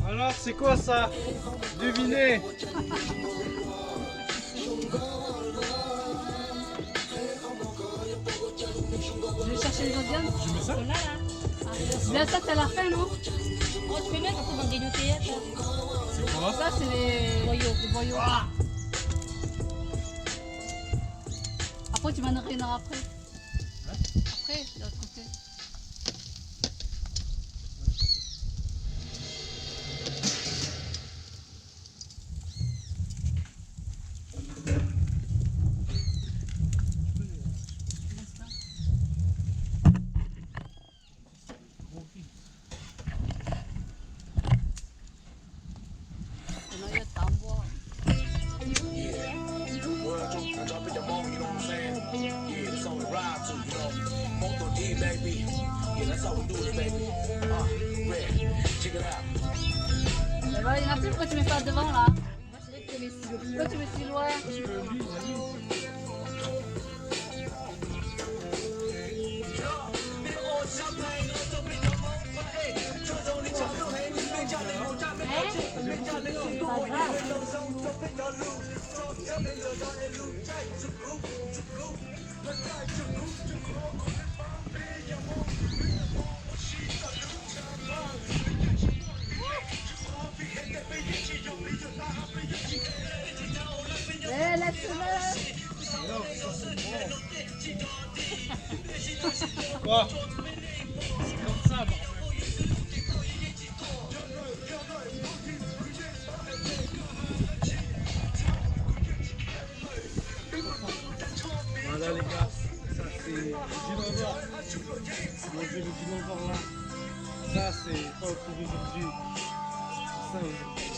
Alors, c'est quoi ça? Devinez. Je vais chercher les autres viandes. Tu mets ça? Là, ça, c'est la fin, non? Oh, tu peux mettre quand on des théâtre. C'est quoi? Ça, c'est les boyaux. Après, tu m'en auras une heure après. Après, de l'autre côté. Voilà, il y en a plus, pourquoi tu mets pas devant là? Pourquoi tu mets si loin? Quoi? C'est comme ça, bordel. Voilà les gars, ça c'est le dinosaure. Manger le dinosaure là. Ça c'est pas pour aujourd'hui. Ça aujourd'hui.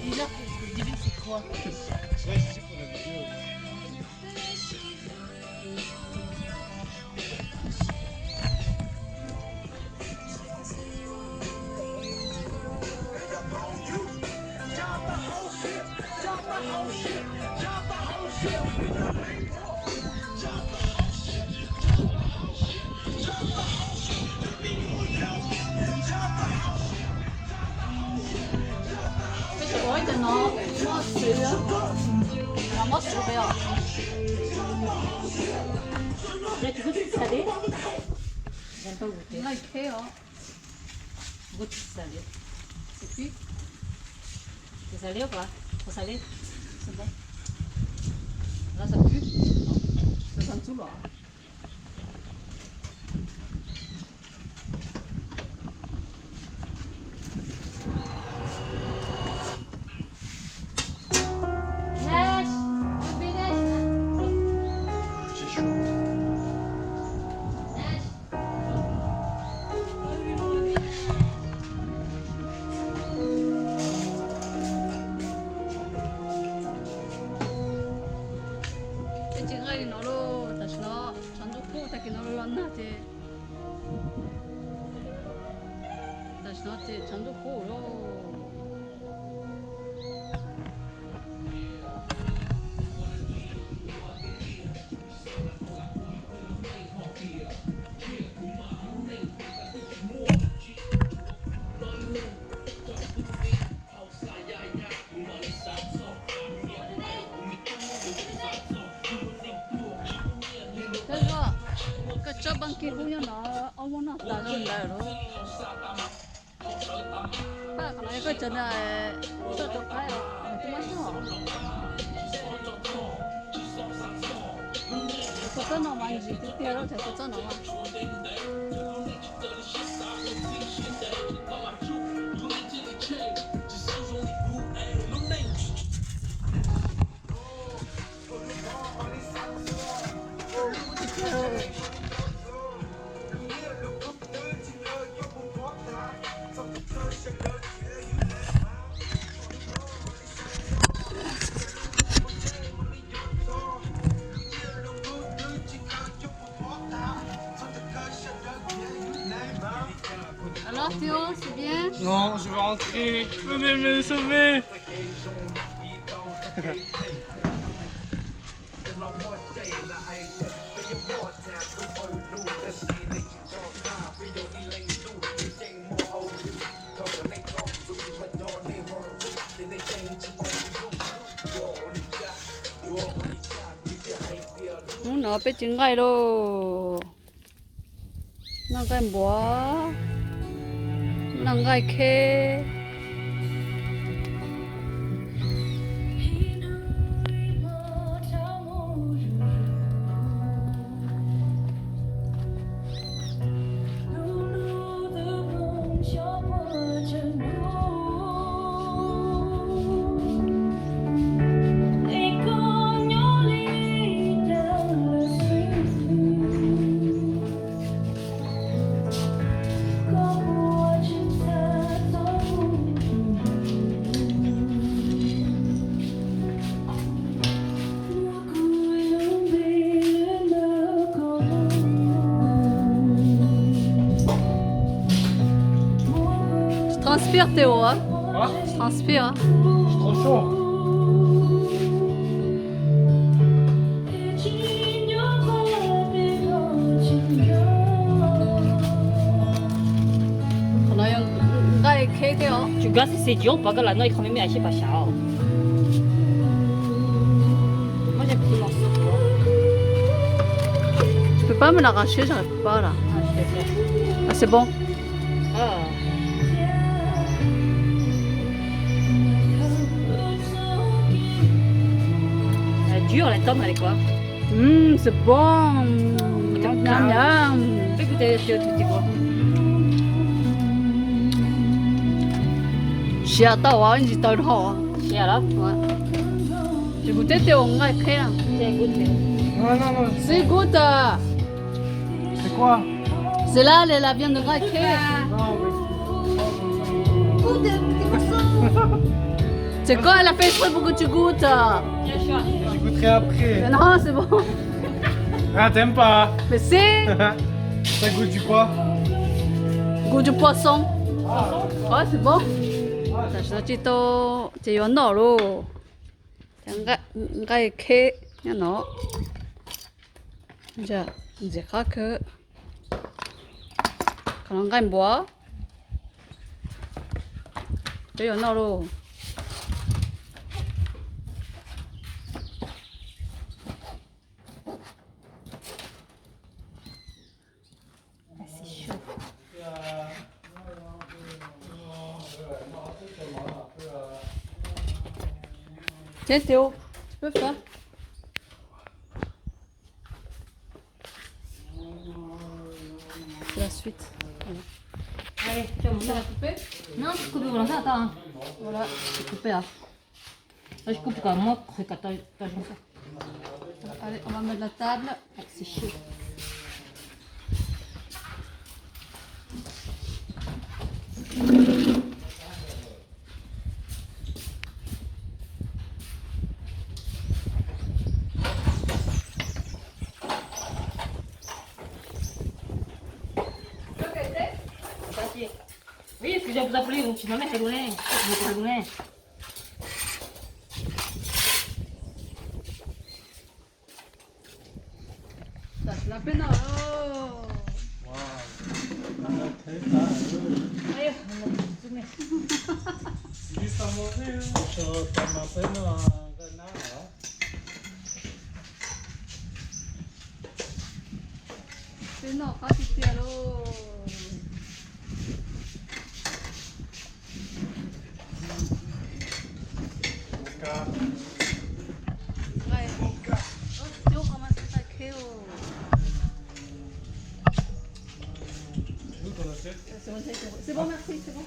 Déjà, le début, c'est quoi? Ouais, je sais pour la vidéo. Moi, c'est ouvert. Là, tu goûtes le salé? J'aime pas goûter. Là, il crée, hein. Goûte le salé. C'est cuit. C'est salé ou pas? Trop salé? C'est bon. Là, ça pue. Ça sent tout là. Alors Théo, c'est bien? Non, je vais rentrer. Venez me sauver. Nó bé trứng gai đâu. Nó gai bó. Nó gai kê. Transpire Théo, hein? Quoi? Je transpire. Hein? C'est trop chaud. Nó dùng gai kê Théo. 主要是c'est dur, pas que la noix est quand même assez pas cher. Moi j'ai pris mon soupe. Je peux pas me l'arracher, j'arrive pas là. Ah, je vais faire. Ah, c'est bon. Ah. Elle est dure, la tome, elle est quoi? C'est bon. Miam, miam. Fais goûter c'est quoi? J'ai hâte à une petite heure. Et alors? Ouais. J'ai goûté Théo, on a écrit là. Tiens, goûte. Non, non, non. C'est goûte. C'est quoi? C'est là la viande de raquet. Non, C'est quoi, elle a fait exprès pour que tu goûtes. mais j'écouterai après. Mais non, c'est bon. Ah, t'aimes pas? Mais c'est Ça goûte du quoi? goût du poisson. Ouais, c'est bon. Ça, c'est tu vas nở luôn. Cái khế nha nó. Giờ, giờ khác cái. Còn cái búa. Tu vas nở luôn. Tiens Théo, tu peux faire. C'est la suite. Allez, tu vas monter. Ça va couper? Non, je coupe le ça, attends. Voilà, c'est coupé là. Je coupe comme moi, c'est quand t'as ça. Allez, on va mettre la table. C'est chaud. Oui, parce que j'ai vous appelé, donc tu m'as mis à donner. Je vais te donner. Ça, c'est la peine. Oh. Allez, on va te donner. Juste à manger, hein. Ça m'appelle un renard. C'est non, pas du tout alors. Ouais. Oh, Théo, comment ça crée Nous, dans la tête. C'est bon, merci, c'est bon.